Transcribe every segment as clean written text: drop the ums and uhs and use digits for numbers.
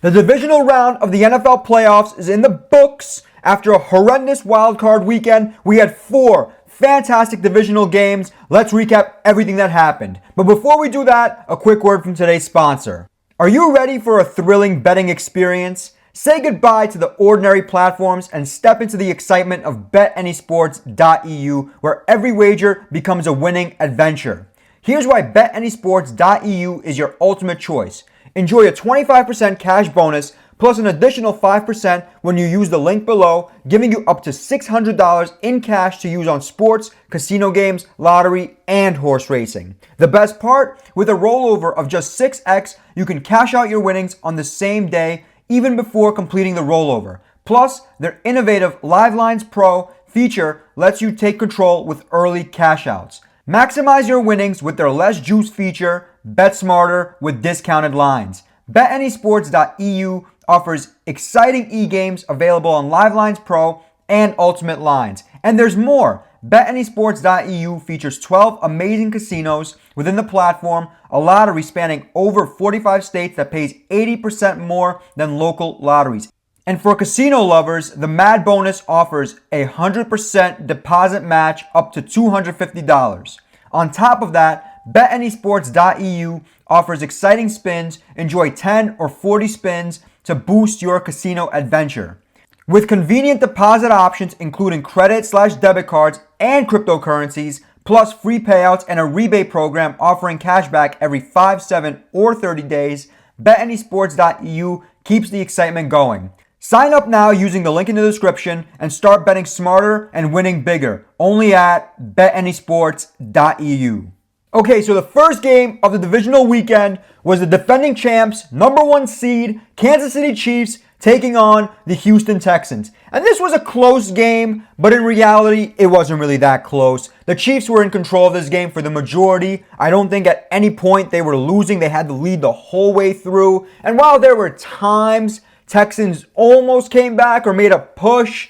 The divisional round of the NFL playoffs is in the books. After a horrendous wildcard weekend, we had 4 fantastic divisional games. Let's recap everything that happened. But before we do that, a quick word from today's sponsor. Are you ready for a thrilling betting experience? Say goodbye to the ordinary platforms and step into the excitement of BetAnySports.eu, where every wager becomes a winning adventure. Here's why BetAnySports.eu is your ultimate choice. Enjoy a 25% cash bonus plus an additional 5% when you use the link below, giving you up to $600 in cash to use on sports, casino games, lottery, and horse racing. The best part? With a rollover of just 6x, you can cash out your winnings on the same day, even before completing the rollover. Plus, their innovative Live Lines Pro feature lets you take control with early cash outs. Maximize your winnings with their less juice feature, Bet Smarter with discounted lines. BetAnySports.eu offers exciting e-games available on Live Lines Pro and Ultimate Lines. And there's more. BetAnySports.eu features 12 amazing casinos within the platform, a lottery spanning over 45 states that pays 80% more than local lotteries. And for casino lovers, the Mad Bonus offers a 100% deposit match up to $250. On top of that, BetAnySports.eu offers exciting spins. Enjoy 10 or 40 spins to boost your casino adventure. With convenient deposit options including credit/debit cards and cryptocurrencies, plus free payouts and a rebate program offering cashback every 5, 7, or 30 days, BetAnySports.eu keeps the excitement going. Sign up now using the link in the description and start betting smarter and winning bigger. Only at BetAnySports.eu. Okay, so the first game of the divisional weekend was the defending champs, #1 seed, Kansas City Chiefs, taking on the Houston Texans. And this was a close game, but in reality, it wasn't really that close. The Chiefs were in control of this game for the majority. I don't think at any point they were losing. They had the lead the whole way through. And while there were times Texans almost came back or made a push,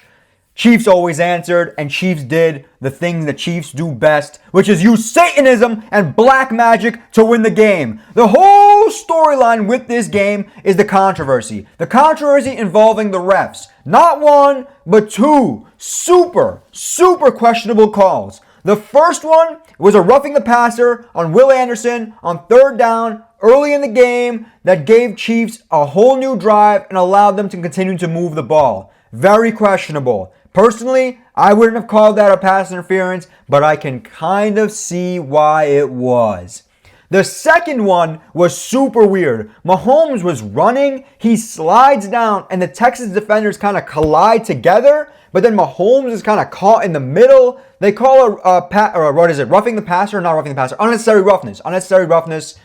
Chiefs always answered, and Chiefs did the thing the Chiefs do best, which is use Satanism and black magic to win the game. The whole storyline with this game is the controversy. The controversy involving the refs. Not one, but 2 super questionable calls. The first one was a roughing the passer on Will Anderson on 3rd down early in the game that gave Chiefs a whole new drive and allowed them to continue to move the ball. Very questionable. Personally, I wouldn't have called that a pass interference, but I can kind of see why it was. The second one was super weird. Mahomes was running, he slides down, and the Texans defenders kind of collide together, but then Mahomes is kind of caught in the middle. They call roughing the passer, not roughing the passer, unnecessary roughness.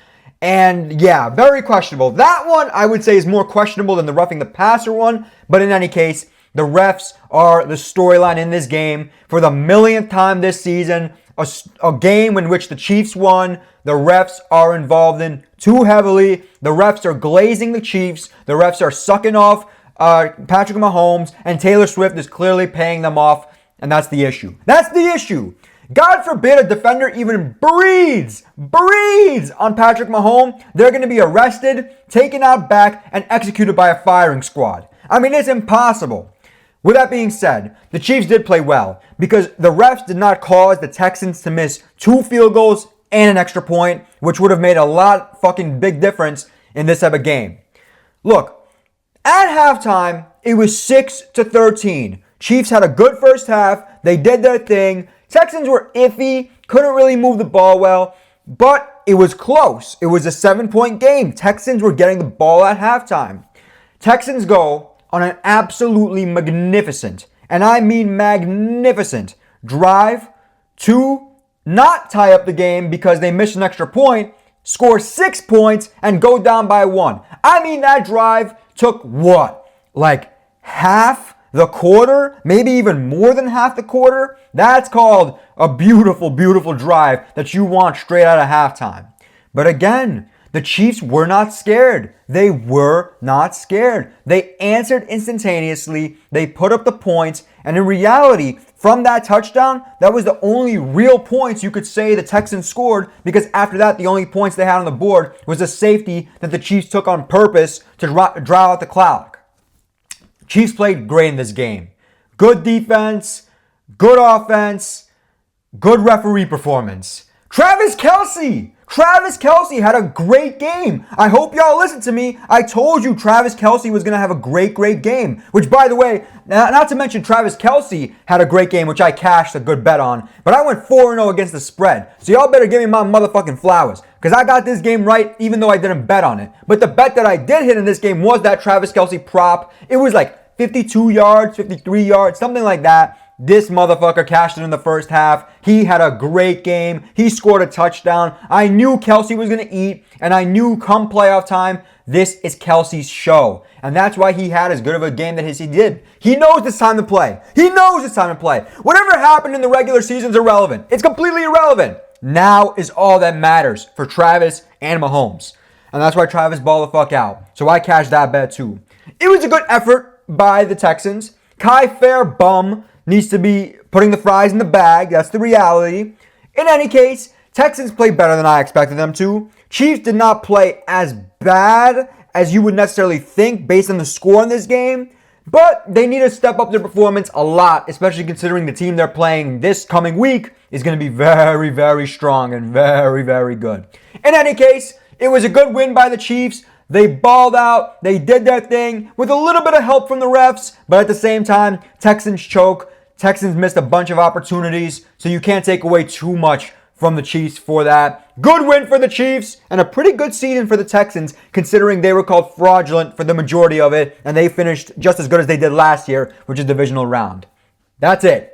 And yeah, very questionable. That one I would say is more questionable than the roughing the passer one, but in any case, the refs are the storyline in this game. For the millionth time this season, a game in which the Chiefs won, the refs are involved in too heavily. The refs are glazing the Chiefs. The refs are sucking off Patrick Mahomes, and Taylor Swift is clearly paying them off, and that's the issue. That's the issue. God forbid a defender even breathes on Patrick Mahomes. They're going to be arrested, taken out back, and executed by a firing squad. I mean, it's impossible. With that being said, the Chiefs did play well because the refs did not cause the Texans to miss 2 field goals and an extra point, which would have made a lot fucking big difference in this type of game. Look, at halftime, it was 6-13. Chiefs had a good first half. They did their thing. Texans were iffy, couldn't really move the ball well, but it was close. It was a 7-point game. Texans were getting the ball at halftime. Texans go on an absolutely magnificent, and I mean magnificent, drive to not tie up the game because they missed an extra point, score 6 points, and go down by 1. I mean, that drive took what? Like half the quarter? Maybe even more than half the quarter? That's called a beautiful drive that you want straight out of halftime. But again, the Chiefs were not scared. They were not scared. They answered instantaneously. They put up the points. And in reality, from that touchdown, that was the only real points you could say the Texans scored, because after that, the only points they had on the board was a safety that the Chiefs took on purpose to draw out the clock. Chiefs played great in this game. Good defense, good offense, good referee performance. Travis Kelce had a great game. I hope y'all listen to me. I told you Travis Kelce was going to have a great game. Which, by the way, not to mention Travis Kelce had a great game, which I cashed a good bet on. But I went 4-0 against the spread. So y'all better give me my motherfucking flowers. Because I got this game right, even though I didn't bet on it. But the bet that I did hit in this game was that Travis Kelce prop. It was like 52 yards, 53 yards, something like that. This motherfucker cashed it in the first half. He had a great game. He scored a touchdown. I knew Kelce was going to eat, and I knew come playoff time, this is Kelce's show. And that's why he had as good of a game that he did. He knows it's time to play. Whatever happened in the regular season is irrelevant. It's completely irrelevant. Now is all that matters for Travis and Mahomes. And that's why Travis balled the fuck out. So I cashed that bet too. It was a good effort by the Texans. Kai Fair bum needs to be putting the fries in the bag. That's the reality. In any case, Texans played better than I expected them to. Chiefs did not play as bad as you would necessarily think based on the score in this game, but they need to step up their performance a lot, especially considering the team they're playing this coming week is going to be very, very strong and very, very good. In any case, it was a good win by the Chiefs. They balled out. They did their thing with a little bit of help from the refs, but at the same time, Texans choke. Texans missed a bunch of opportunities, so you can't take away too much from the Chiefs for that. Good win for the Chiefs, and a pretty good season for the Texans, considering they were called fraudulent for the majority of it, and they finished just as good as they did last year, which is divisional round. That's it.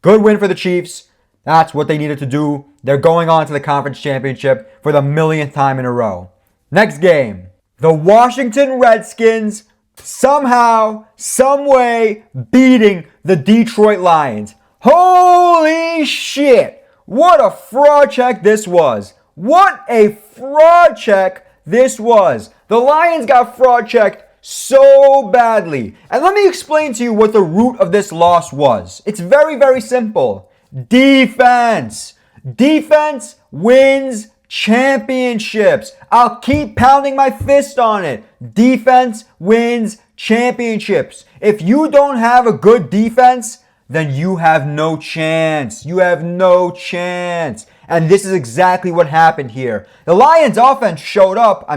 Good win for the Chiefs. That's what they needed to do. They're going on to the conference championship for the millionth time in a row. Next game. The Washington Redskins somehow, someway beating the Detroit Lions. Holy shit! What a fraud check this was. What a fraud check this was. The Lions got fraud checked so badly. And let me explain to you what the root of this loss was. It's very, very simple. Defense. Defense wins championships. I'll keep pounding my fist on it. Defense wins championships. If you don't have a good defense, then you have no chance. You have no chance. And this is exactly what happened here. The Lions offense showed up,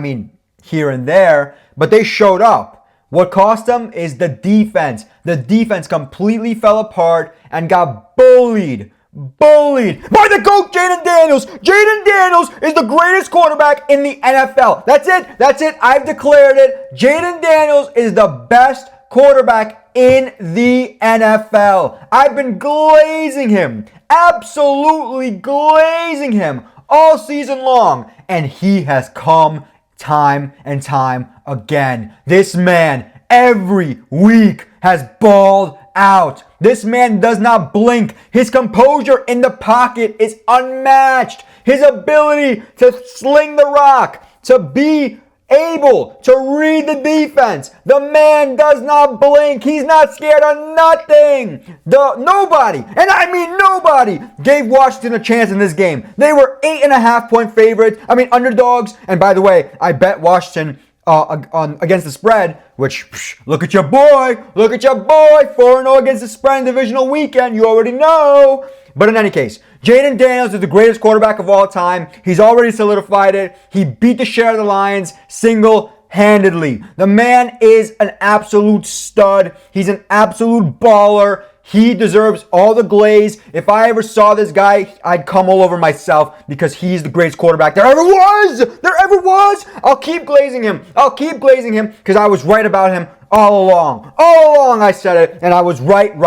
here and there, but they showed up. What cost them is the defense. The defense completely fell apart and got bullied by the GOAT, Jaden Daniels. Jaden Daniels is the greatest quarterback in the NFL. That's it. I've declared it. Jaden Daniels is the best quarterback in the NFL. I've been glazing him, absolutely glazing him all season long, and he has come time and time again. This man every week has balled out. This man does not blink. His composure in the pocket is unmatched. His ability to sling the rock, to be able to read the defense. The man does not blink. He's not scared of nothing. Nobody, and I mean nobody, gave Washington a chance in this game. They were 8.5-point favorites. Underdogs. And by the way, I bet Washington against the spread, which, look at your boy, 4-0 against the spread in divisional weekend, you already know. But in any case, Jaden Daniels is the greatest quarterback of all time. He's already solidified it. He beat the shit out of the Lions single-handedly. The man is an absolute stud. He's an absolute baller. He deserves all the glaze. If I ever saw this guy, I'd come all over myself because he's the greatest quarterback there ever was. I'll keep glazing him because I was right about him all along. All along I said it, and I was right.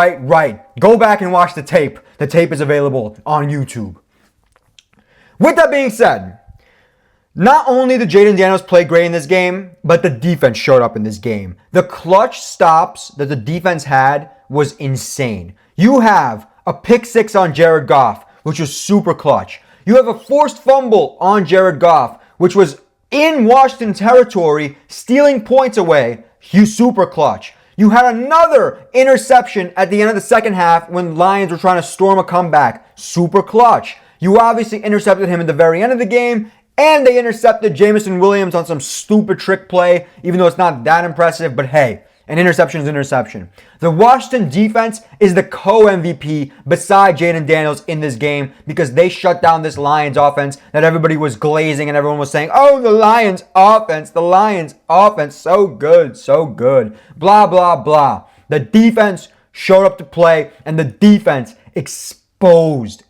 Go back and watch the tape. The tape is available on YouTube. With that being said, not only did Jaden Daniels play great in this game, but the defense showed up in this game. The clutch stops that the defense had was insane. You have a pick six on Jared Goff, which was super clutch. You have a forced fumble on Jared Goff, which was in Washington territory, stealing points away. Super clutch. You had another interception at the end of the second half when Lions were trying to storm a comeback. Super clutch. You obviously intercepted him at the very end of the game, and they intercepted Jameson Williams on some stupid trick play, even though it's not that impressive, but hey, an interception is an interception. The Washington defense is the co-MVP beside Jaden Daniels in this game because they shut down this Lions offense that everybody was glazing and everyone was saying, oh, the Lions offense, so good, so good. Blah, blah, blah. The defense showed up to play and the defense exposed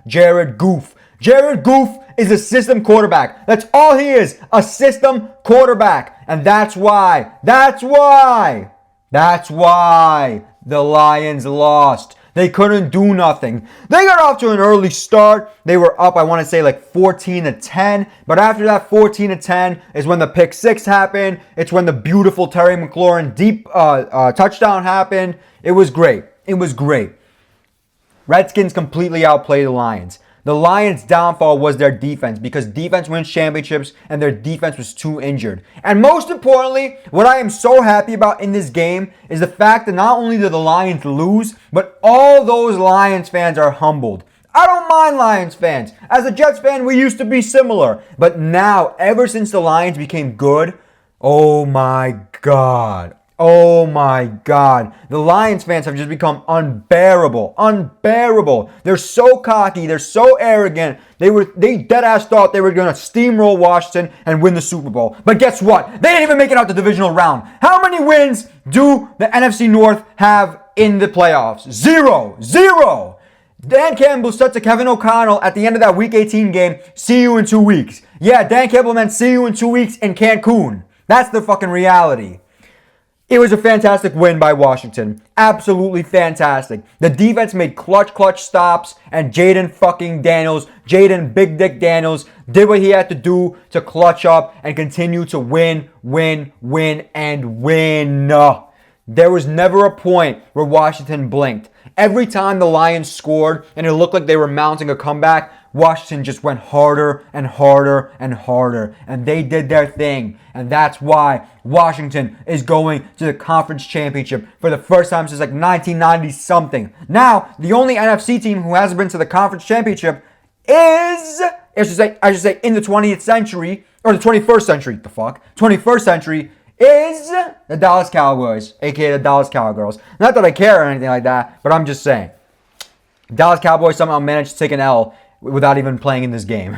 Jared Goff. Jared Goff is a system quarterback. That's all he is, a system quarterback. And that's why the Lions lost. They couldn't do nothing. They got off to an early start. They were up, I want to say like 14-10. But after that 14-10 is when the pick six happened. It's when the beautiful Terry McLaurin deep touchdown happened. It was great. Redskins completely outplayed the Lions. The Lions' downfall was their defense because defense wins championships and their defense was too injured. And most importantly, what I am so happy about in this game is the fact that not only did the Lions lose, but all those Lions fans are humbled. I don't mind Lions fans. As a Jets fan, we used to be similar. But now, ever since the Lions became good, oh my God. The Lions fans have just become unbearable. They're so cocky. They're so arrogant. They dead-ass thought they were going to steamroll Washington and win the Super Bowl. But guess what? They didn't even make it out the divisional round. How many wins do the NFC North have in the playoffs? Zero. Dan Campbell said to Kevin O'Connell at the end of that Week 18 game, see you in 2 weeks. Yeah, Dan Campbell meant see you in 2 weeks in Cancun. That's the fucking reality. It was a fantastic win by Washington. Absolutely fantastic. The defense made clutch stops, and Jaden Big Dick Daniels did what he had to do to clutch up and continue to win. There was never a point where Washington blinked. Every time the Lions scored and it looked like they were mounting a comeback, Washington just went harder and harder. And they did their thing. And that's why Washington is going to the conference championship for the first time since like 1990-something. Now, the only NFC team who hasn't been to the conference championship is, I should say in the 20th century, or the 21st century, 21st century, is the Dallas Cowboys, aka the Dallas Cowgirls. Not that I care or anything like that, but I'm just saying. Dallas Cowboys somehow managed to take an L without even playing in this game.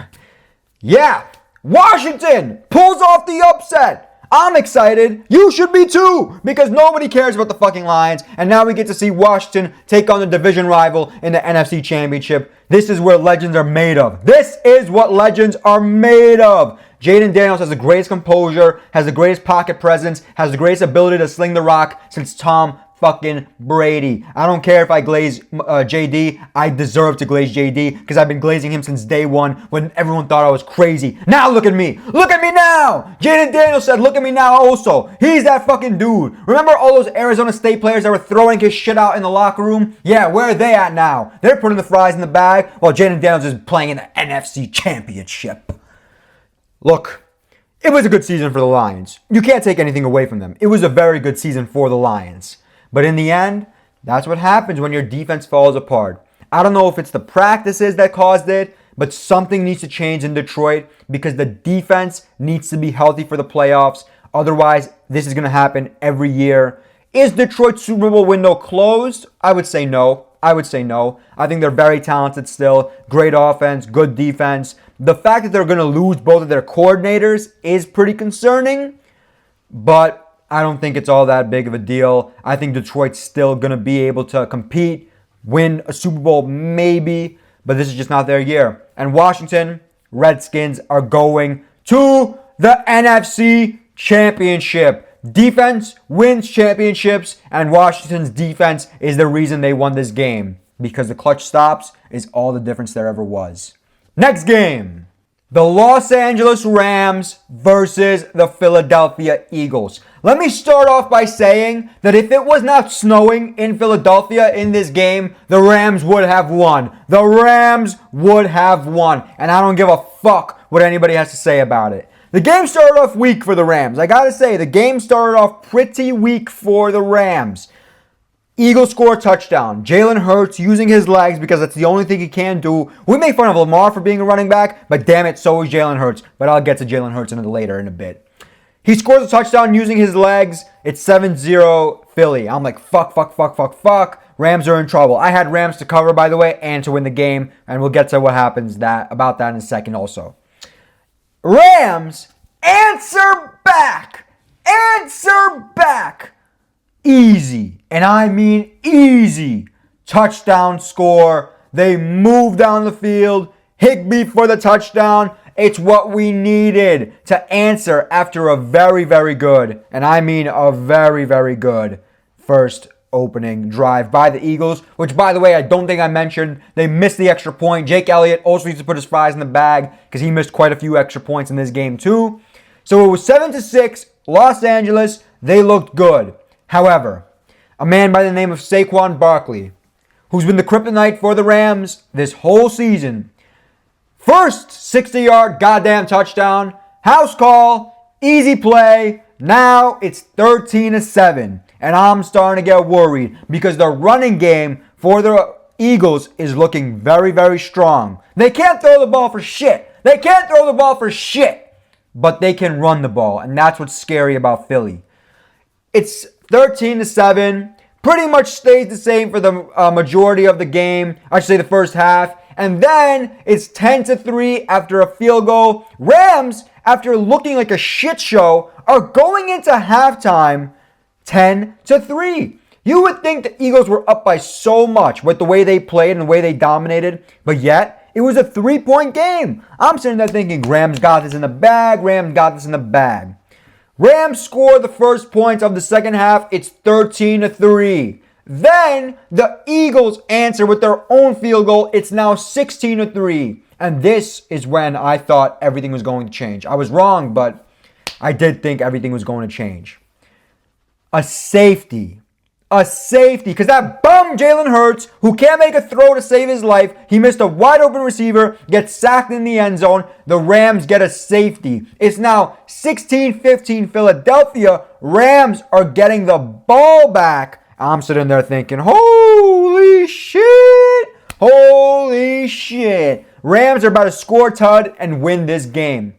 Yeah, Washington pulls off the upset. I'm excited. You should be too, because nobody cares about the fucking Lions. And now we get to see Washington take on the division rival in the NFC Championship. This is where legends are made of. This is what legends are made of. Jaden Daniels has the greatest composure, has the greatest pocket presence, has the greatest ability to sling the rock since Tom fucking Brady. I don't care if I glaze JD. I deserve to glaze JD because I've been glazing him since day one when everyone thought I was crazy. Now look at me. Look at me now. Jaden Daniels said, look at me now also. He's that fucking dude. Remember all those Arizona State players that were throwing his shit out in the locker room? Yeah, where are they at now? They're putting the fries in the bag while Jaden Daniels is playing in the NFC Championship. Look, it was a good season for the Lions. You can't take anything away from them. It was a very good season for the Lions. But in the end, that's what happens when your defense falls apart. I don't know if it's the practices that caused it, but something needs to change in Detroit because the defense needs to be healthy for the playoffs. Otherwise, this is going to happen every year. Is Detroit's Super Bowl window closed? I would say no. I think they're very talented still. Great offense, good defense. The fact that they're going to lose both of their coordinators is pretty concerning, but I don't think it's all that big of a deal. I think Detroit's still going to be able to compete, win a Super Bowl maybe, but this is just not their year. And Washington Redskins are going to the NFC Championship. Defense wins championships, and Washington's defense is the reason they won this game because the clutch stops is all the difference there ever was. Next game, the Los Angeles Rams versus the Philadelphia Eagles. Let me start off by saying that if it was not snowing in Philadelphia in this game, the Rams would have won. And I don't give a fuck what anybody has to say about it. The game started off weak for the Rams. I gotta say, the game started off pretty weak for the Rams. Eagles score a touchdown. Jalen Hurts using his legs because that's the only thing he can do. We make fun of Lamar for being a running back, but damn it, so is Jalen Hurts. But I'll get to Jalen Hurts later in a bit. He scores a touchdown using his legs. It's 7-0 Philly. I'm like, fuck. Rams are in trouble. I had Rams to cover, by the way, and to win the game. And we'll get to what happens about that in a second also. Rams answer back. Easy. And I mean easy. Touchdown score. They move down the field. Higbee for the touchdown. It's what we needed to answer after a very, very good, and I mean a very, very good first opening drive by the Eagles, which, by the way, I don't think I mentioned. They missed the extra point. Jake Elliott also needs to put his fries in the bag because he missed quite a few extra points in this game too. So it was 7-6, Los Angeles. They looked good. However, a man by the name of Saquon Barkley, who's been the kryptonite for the Rams this whole season, first 60-yard goddamn touchdown, house call, easy play. Now it's 13-7, and I'm starting to get worried because the running game for the Eagles is looking very, very strong. They can't throw the ball for shit. But they can run the ball, and that's what's scary about Philly. It's 13-7, pretty much stays the same for the majority of the game. I should say the first half. And then it's 10-3 after a field goal. Rams, after looking like a shit show, are going into halftime 10-3. You would think the Eagles were up by so much with the way they played and the way they dominated, but yet it was a 3-point game. I'm sitting there thinking, Rams got this in the bag. Rams score the first points of the second half. It's 13-3. Then the Eagles answer with their own field goal. It's now 16-3. And this is when I thought everything was going to change. I was wrong, but I did think everything was going to change. A safety. Because that bum Jalen Hurts, who can't make a throw to save his life, he missed a wide open receiver, gets sacked in the end zone. The Rams get a safety. It's now 16-15 Philadelphia. Rams are getting the ball back. I'm sitting there thinking, holy shit. Rams are about to score a tud and win this game.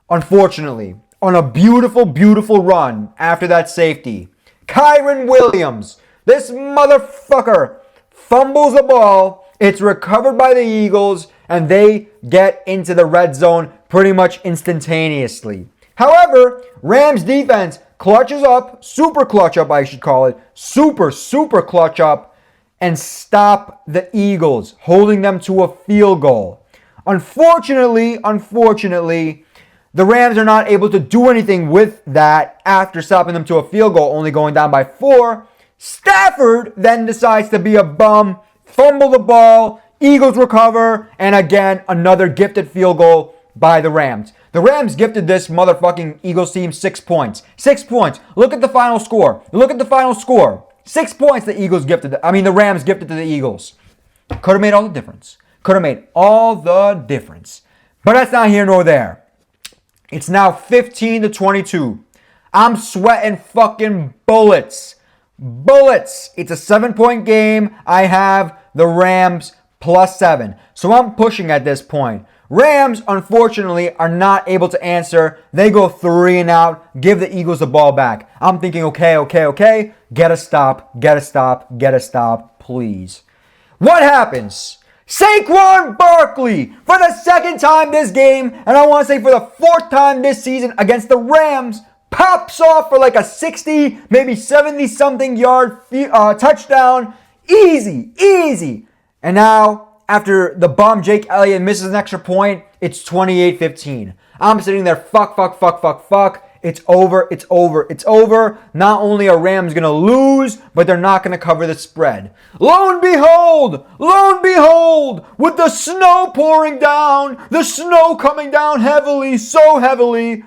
Unfortunately, on a beautiful, beautiful run after that safety, Kyren Williams, this motherfucker, fumbles the ball. It's recovered by the Eagles, and they get into the red zone pretty much instantaneously. However, Rams defense clutches up, super clutch up I should call it, super clutch up, and stop the Eagles, holding them to a field goal. Unfortunately, the Rams are not able to do anything with that after stopping them to a field goal, only going down by 4. Stafford then decides to be a bum, fumble the ball, Eagles recover, and again, another gifted field goal by the Rams. The Rams gifted this motherfucking Eagles team 6 points. 6 points. Look at the final score. 6 points the Rams gifted to the Eagles. Could have made all the difference. But that's not here nor there. It's now 15-22. I'm sweating fucking bullets. It's a 7-point game. I have the Rams +7. So I'm pushing at this point. Rams, unfortunately, are not able to answer. They go 3 and out, give the Eagles the ball back. I'm thinking, okay. Get a stop, please. What happens? Saquon Barkley, for the second time this game, and I want to say for the 4th time this season against the Rams, pops off for like a 60, maybe 70-something yard touchdown. Easy. And now, after the bum Jake Elliott misses an extra point, it's 28-15. I'm sitting there, fuck. It's over. Not only are Rams going to lose, but they're not going to cover the spread. Lo and behold, with the snow pouring down, the snow coming down heavily, so heavily,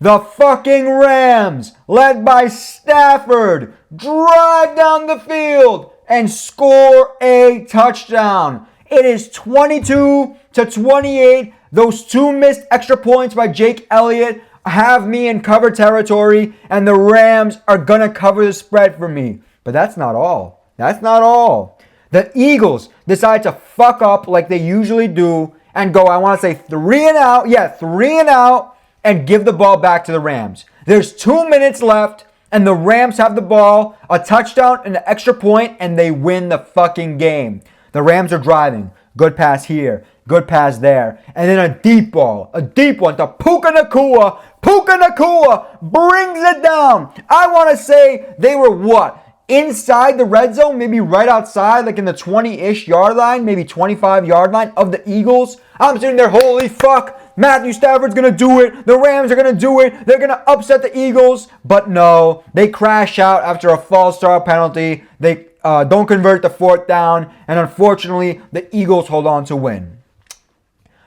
the fucking Rams, led by Stafford, drive down the field and score a touchdown. It is 22-28. Those 2 missed extra points by Jake Elliott have me in cover territory, and the Rams are going to cover the spread for me. But that's not all. That's not all. The Eagles decide to fuck up like they usually do and go, I want to say 3 and out. Yeah, 3 and out, and give the ball back to the Rams. There's 2 minutes left, and the Rams have the ball, a touchdown and an extra point, and they win the fucking game. The Rams are driving. Good pass here. Good pass there. And then a deep ball. A deep one to Puka Nacua. Puka Nacua brings it down. I want to say they were what? Inside the red zone, maybe right outside, like in the 20-ish yard line, maybe 25-yard line of the Eagles. I'm sitting there, holy fuck, Matthew Stafford's going to do it. The Rams are going to do it. They're going to upset the Eagles. But no, they crash out after a false start penalty. They don't convert the 4th down. And unfortunately, the Eagles hold on to win.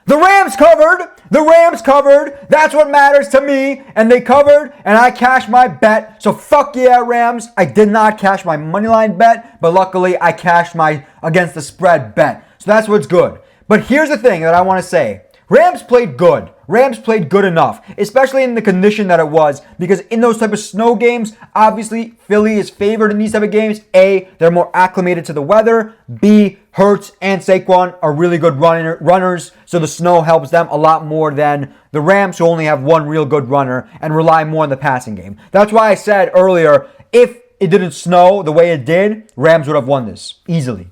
The Rams covered. The Rams covered. That's what matters to me. And they covered, and I cashed my bet. So fuck yeah, Rams. I did not cash my moneyline bet, but luckily I cashed my against the spread bet. So that's what's good. But here's the thing that I want to say. Rams played good. Rams played good enough, especially in the condition that it was, because in those type of snow games, obviously Philly is favored in these type of games. A, they're more acclimated to the weather. B, Hurts and Saquon are really good runners, so the snow helps them a lot more than the Rams, who only have one real good runner and rely more on the passing game. That's why I said earlier, if it didn't snow the way it did, Rams would have won this easily.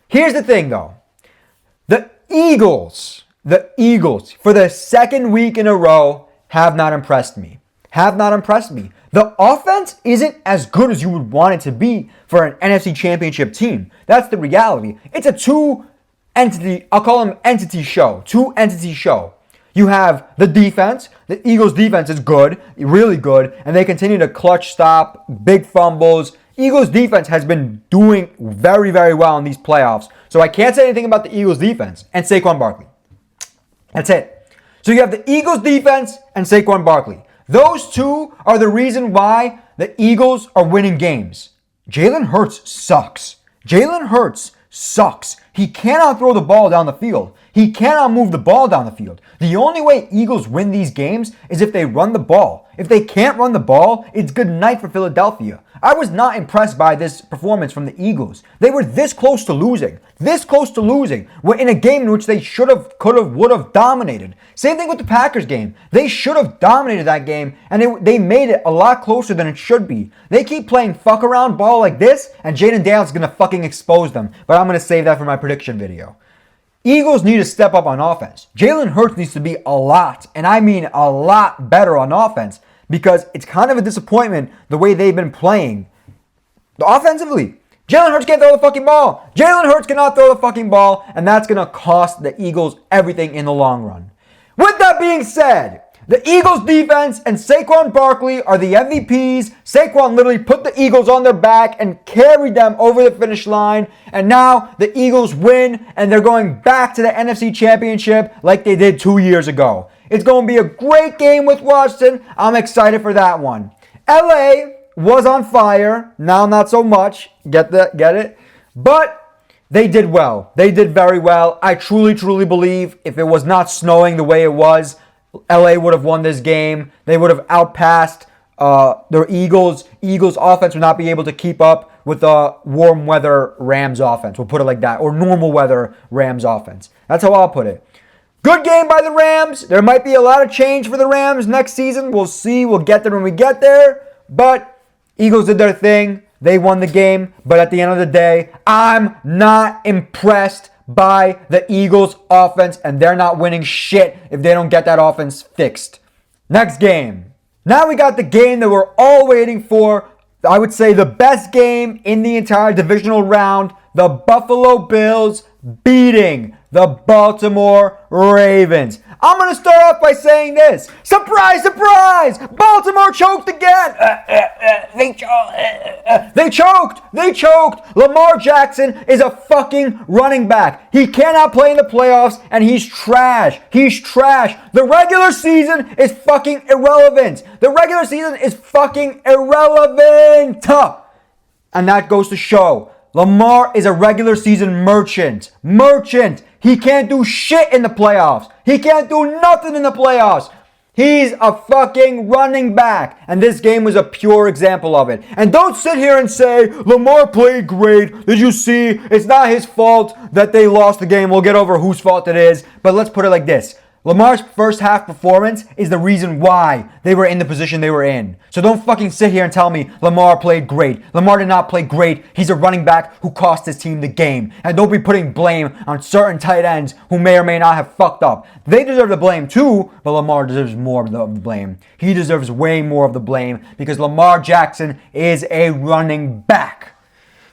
Here's the thing, though. The Eagles, for the second week in a row, have not impressed me. The offense isn't as good as you would want it to be for an NFC Championship team. That's the reality. It's a two-entity show. You have the defense. The Eagles' defense is good, really good, and they continue to clutch stop, big fumbles. Eagles' defense has been doing very, very well in these playoffs. So I can't say anything about the Eagles' defense and Saquon Barkley. That's it. So you have the Eagles defense and Saquon Barkley. Those two are the reason why the Eagles are winning games. Jalen Hurts sucks. He cannot throw the ball down the field. He cannot move the ball down the field. The only way Eagles win these games is if they run the ball. If they can't run the ball, it's good night for Philadelphia. I was not impressed by this performance from the Eagles. They were this close to losing. We're in a game in which they should have, would have dominated. Same thing with the Packers game. They should have dominated that game, and they made it a lot closer than it should be. They keep playing fuck around ball like this, and Jaden Daniels is going to fucking expose them. But I'm going to save that for my prediction video. Eagles need to step up on offense. Jalen Hurts needs to be a lot, and I mean a lot better on offense, because it's kind of a disappointment the way they've been playing. Offensively, Jalen Hurts can't throw the fucking ball. Jalen Hurts cannot throw the fucking ball, and that's going to cost the Eagles everything in the long run. With that being said, the Eagles defense and Saquon Barkley are the MVPs. Saquon literally put the Eagles on their back and carried them over the finish line. And now the Eagles win, and they're going back to the NFC Championship like they did 2 years ago. It's going to be a great game with Washington. I'm excited for that one. LA was on fire. Now not so much. Get it? But they did well. They did very well. I truly believe if it was not snowing the way it was, LA would have won this game. They would have outpassed the Eagles. Eagles offense would not be able to keep up with the warm weather Rams offense. We'll put it like that. Or normal weather Rams offense. That's how I'll put it. Good game by the Rams. There might be a lot of change for the Rams next season. We'll see. We'll get there when we get there. But Eagles did their thing. They won the game. But at the end of the day, I'm not impressed by the Eagles offense, and they're not winning shit if they don't get that offense fixed. Next game. Now we got the game that we're all waiting for. I would say the best game in the entire divisional round. The Buffalo Bills beating the Baltimore Ravens. I'm going to start off by saying this. Surprise, surprise! Baltimore choked again. They choked. Lamar Jackson is a fucking running back. He cannot play in the playoffs, and he's trash. The regular season is fucking irrelevant. And that goes to show Lamar is a regular season merchant. He can't do shit in the playoffs. He can't do nothing in the playoffs. He's a fucking running back. And this game was a pure example of it. And don't sit here and say, Lamar played great. Did you see? It's not his fault that they lost the game. We'll get over whose fault it is. But let's put it like this. Lamar's first half performance is the reason why they were in the position they were in. So don't fucking sit here and tell me Lamar played great. Lamar did not play great. He's a running back who cost his team the game. And don't be putting blame on certain tight ends who may or may not have fucked up. They deserve the blame too, but Lamar deserves more of the blame. He deserves way more of the blame because Lamar Jackson is a running back.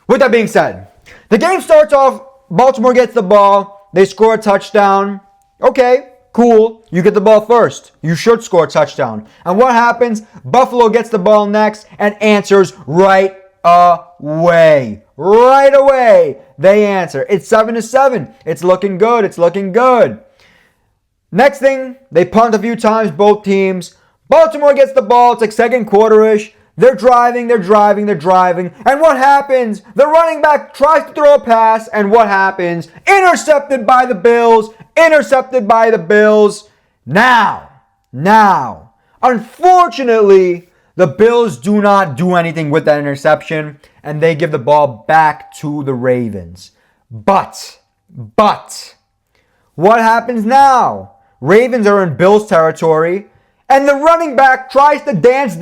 With that being said, the game starts off, Baltimore gets the ball, they score a touchdown. Okay. Cool, you get the ball first. You should score a touchdown. And what happens? Buffalo gets the ball next and answers right away. Right away, they answer. It's 7-7. It's looking good. It's looking good. Next thing, they punt a few times, both teams. Baltimore gets the ball. It's like second quarter-ish. They're driving. And what happens? The running back tries to throw a pass, and what happens? Intercepted by the Bills. Now, unfortunately, the Bills do not do anything with that interception, and they give the ball back to the Ravens. But, what happens now? Ravens are in Bills territory, and the running back tries to dance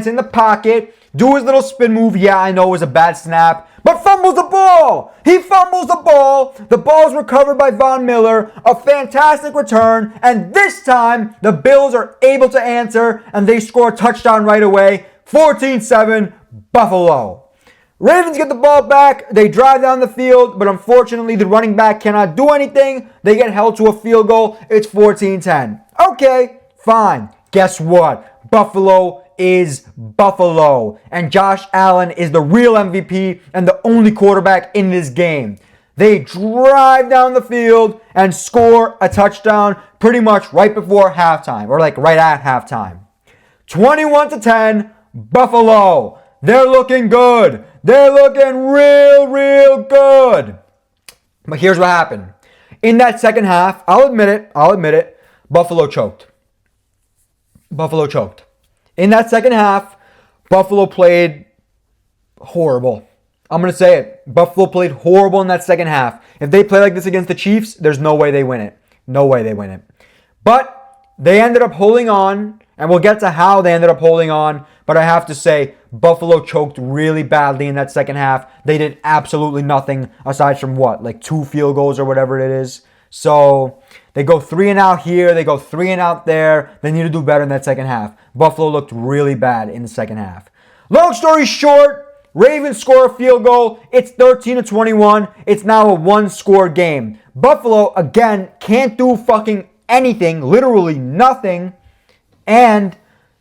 in the pocket, do his little spin move. Yeah, I know it was a bad snap, but fumbles the ball. He fumbles the ball. The ball's recovered by Von Miller. A fantastic return. And this time, the Bills are able to answer, and they score a touchdown right away. 14-7, Buffalo. Ravens get the ball back. They drive down the field, but unfortunately, the running back cannot do anything. They get held to a field goal. It's 14-10. Okay, fine. Guess what? Buffalo is Buffalo. And Josh Allen is the real MVP and the only quarterback in this game. They drive down the field and score a touchdown pretty much right before halftime, or like right at halftime. 21-10, Buffalo. They're looking good. They're looking real good. But here's what happened. In that second half, I'll admit it, Buffalo choked. In that second half, Buffalo played horrible. I'm going to say it. Buffalo played horrible in that second half. If they play like this against the Chiefs, there's no way they win it. But they ended up holding on, and we'll get to how they ended up holding on. But I have to say, Buffalo choked really badly in that second half. They did absolutely nothing aside from like 2 field goals or whatever it is. So they go 3 and out here. They go 3 and out there. They need to do better in that second half. Buffalo looked really bad in the second half. Long story short, Ravens score a field goal. It's 13-21. It's now a 1-score game. Buffalo, again, can't do fucking anything. Literally nothing. And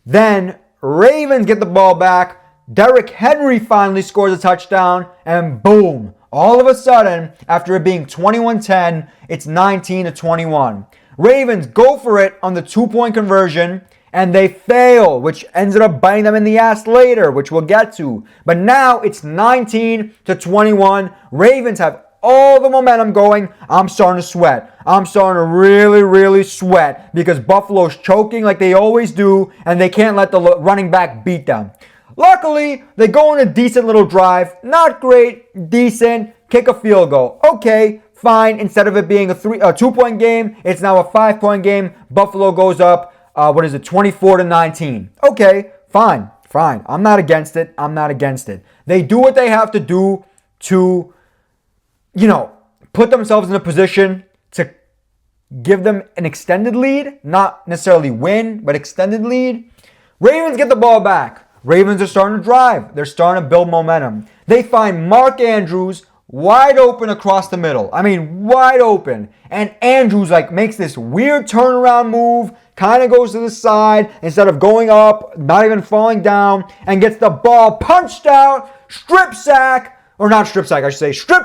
then Ravens get the ball back. Derrick Henry finally scores a touchdown. And boom. All of a sudden, after it being 21-10, it's 19-21. Ravens go for it on the 2-point conversion, and they fail, which ended up biting them in the ass later, which we'll get to. But now it's 19-21. Ravens have all the momentum going. I'm starting to sweat. I'm starting to really sweat because Buffalo's choking like they always do, and they can't let the running back beat them. Luckily, they go on a decent little drive. Not great, decent. Kick a field goal. Okay, fine. Instead of it being a 2-point game, it's now a 5-point game. Buffalo goes up, 24-19. Okay, fine. I'm not against it. They do what they have to do to, put themselves in a position to give them an extended lead. Not necessarily win, but extended lead. Ravens get the ball back. Ravens are starting to drive. They're starting to build momentum. They find Mark Andrews wide open across the middle. I mean, wide open. And Andrews makes this weird turnaround move, kind of goes to the side instead of going up, not even falling down, and gets the ball punched out, strip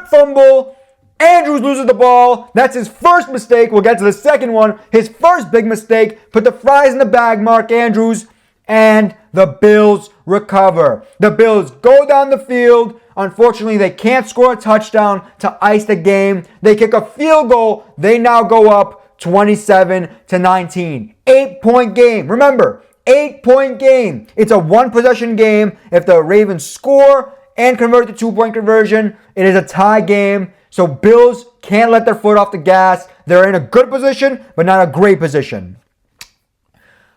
fumble. Andrews loses the ball. That's his first mistake. We'll get to the second one. His first big mistake. Put the fries in the bag, Mark Andrews. And the Bills recover. The Bills go down the field. Unfortunately, they can't score a touchdown to ice the game. They kick a field goal. They now go up 27-19. 8-point game. Remember, 8-point game. It's a one-possession game. If the Ravens score and convert the 2-point conversion, it is a tie game. So Bills can't let their foot off the gas. They're in a good position, but not a great position.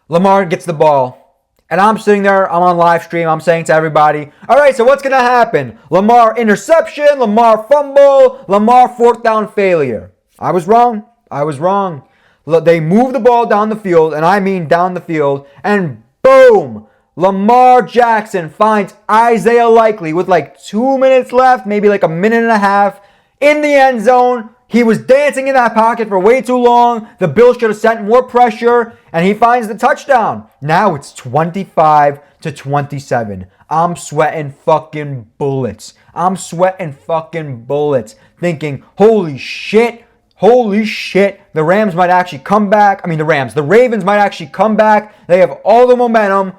Lamar gets the ball. And I'm sitting there, I'm on live stream, I'm saying to everybody, all right, so what's going to happen? Lamar interception, Lamar fumble, Lamar fourth down failure. I was wrong. They move the ball down the field, and I mean down the field, and boom, Lamar Jackson finds Isaiah Likely with like 2 minutes left, maybe like a minute and a half, in the end zone. He was dancing in that pocket for way too long. The Bills should have sent more pressure, and he finds the touchdown. Now it's 25-27. I'm sweating fucking bullets. Thinking, holy shit. The Rams might actually come back. The Ravens might actually come back. They have all the momentum,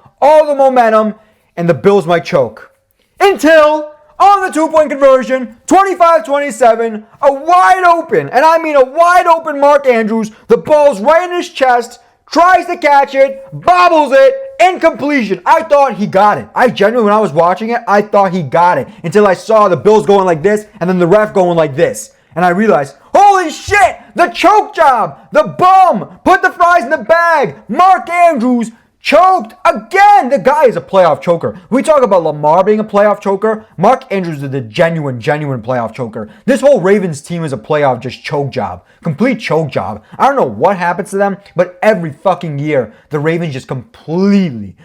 and the Bills might choke. Until on the 2-point conversion, 25-27, a wide open, and I mean a wide open Mark Andrews. The ball's right in his chest, tries to catch it, bobbles it, incompletion. I thought he got it. I genuinely, when I was watching it, I thought he got it until I saw the Bills going like this and then the ref going like this. And I realized, holy shit, the choke job, the bum, put the fries in the bag. Mark Andrews choked again. The guy is a playoff choker. We talk about Lamar being a playoff choker. Mark Andrews is the genuine playoff choker. This whole Ravens team is a playoff just choke job. Complete choke job. I don't know what happens to them, but every fucking year, the Ravens just completely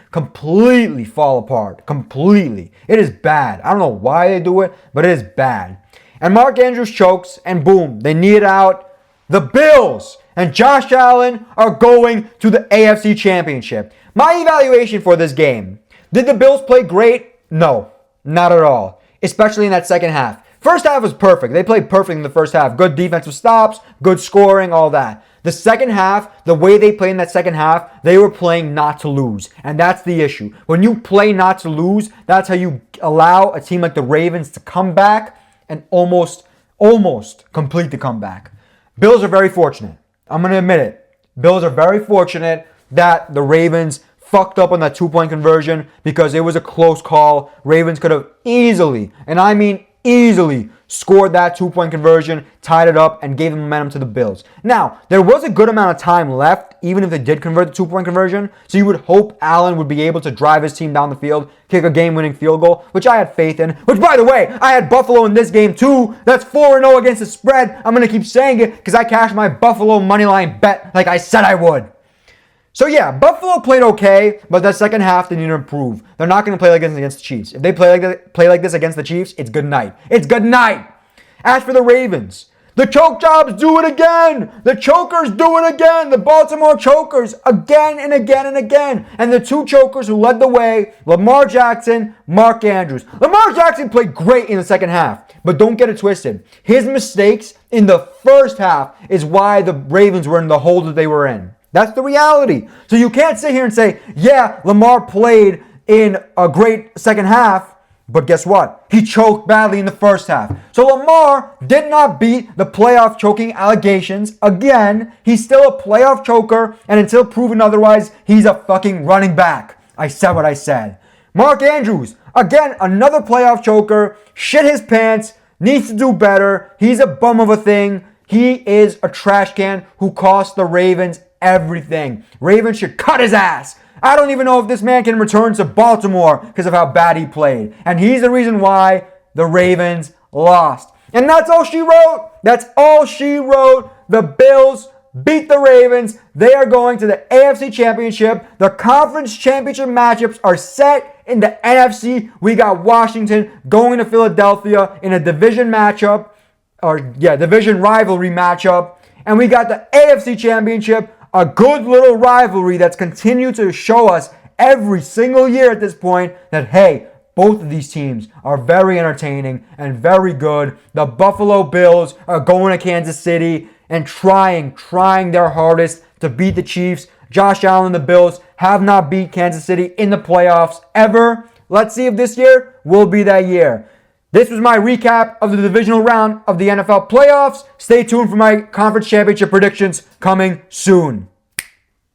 fall apart. Completely. It is bad. I don't know why they do it, but it is bad. And Mark Andrews chokes, and boom, they knee it out. The Bills and Josh Allen are going to the AFC Championship. My evaluation for this game. Did the Bills play great? No, not at all. Especially in that second half. First half was perfect. They played perfect in the first half. Good defensive stops, good scoring, all that. The second half, the way they played in that second half, they were playing not to lose. And that's the issue. When you play not to lose, that's how you allow a team like the Ravens to come back and almost complete the comeback. Bills are very fortunate. I'm going to admit it. Bills are very fortunate that the Ravens fucked up on that 2-point conversion because it was a close call. Ravens could have easily, and I mean easily, scored that 2-point conversion, tied it up, and gave the momentum to the Bills. Now, there was a good amount of time left, even if they did convert the 2-point conversion, so you would hope Allen would be able to drive his team down the field, kick a game-winning field goal, which I had faith in, which, by the way, I had Buffalo in this game too. That's 4-0 against the spread. I'm going to keep saying it because I cashed my Buffalo moneyline bet like I said I would. So yeah, Buffalo played okay, but that second half they need to improve. They're not going to play like this against the Chiefs. If they play like this against the Chiefs, it's good night. It's good night. As for the Ravens, the choke jobs do it again. The chokers do it again. The Baltimore chokers again and again and again. And the two chokers who led the way, Lamar Jackson, Mark Andrews. Lamar Jackson played great in the second half, but don't get it twisted. His mistakes in the first half is why the Ravens were in the hole that they were in. That's the reality. So you can't sit here and say, yeah, Lamar played in a great second half, but guess what? He choked badly in the first half. So Lamar did not beat the playoff choking allegations. Again, he's still a playoff choker, and until proven otherwise, he's a fucking running back. I said what I said. Mark Andrews, again, another playoff choker, shit his pants, needs to do better. He's a bum of a thing. He is a trash can who cost the Ravens everything. Ravens should cut his ass. I don't even know if this man can return to Baltimore because of how bad he played. And he's the reason why the Ravens lost. And that's all she wrote. That's all she wrote. The Bills beat the Ravens. They are going to the AFC Championship. The conference championship matchups are set in the NFC. We got Washington going to Philadelphia in a division matchup. Division rivalry matchup. And we got the AFC Championship, a good little rivalry that's continued to show us every single year at this point that, hey, both of these teams are very entertaining and very good. The Buffalo Bills are going to Kansas City and trying their hardest to beat the Chiefs. Josh Allen and the Bills have not beat Kansas City in the playoffs ever. Let's see if this year will be that year. This was my recap of the divisional round of the NFL playoffs. Stay tuned for my conference championship predictions coming soon.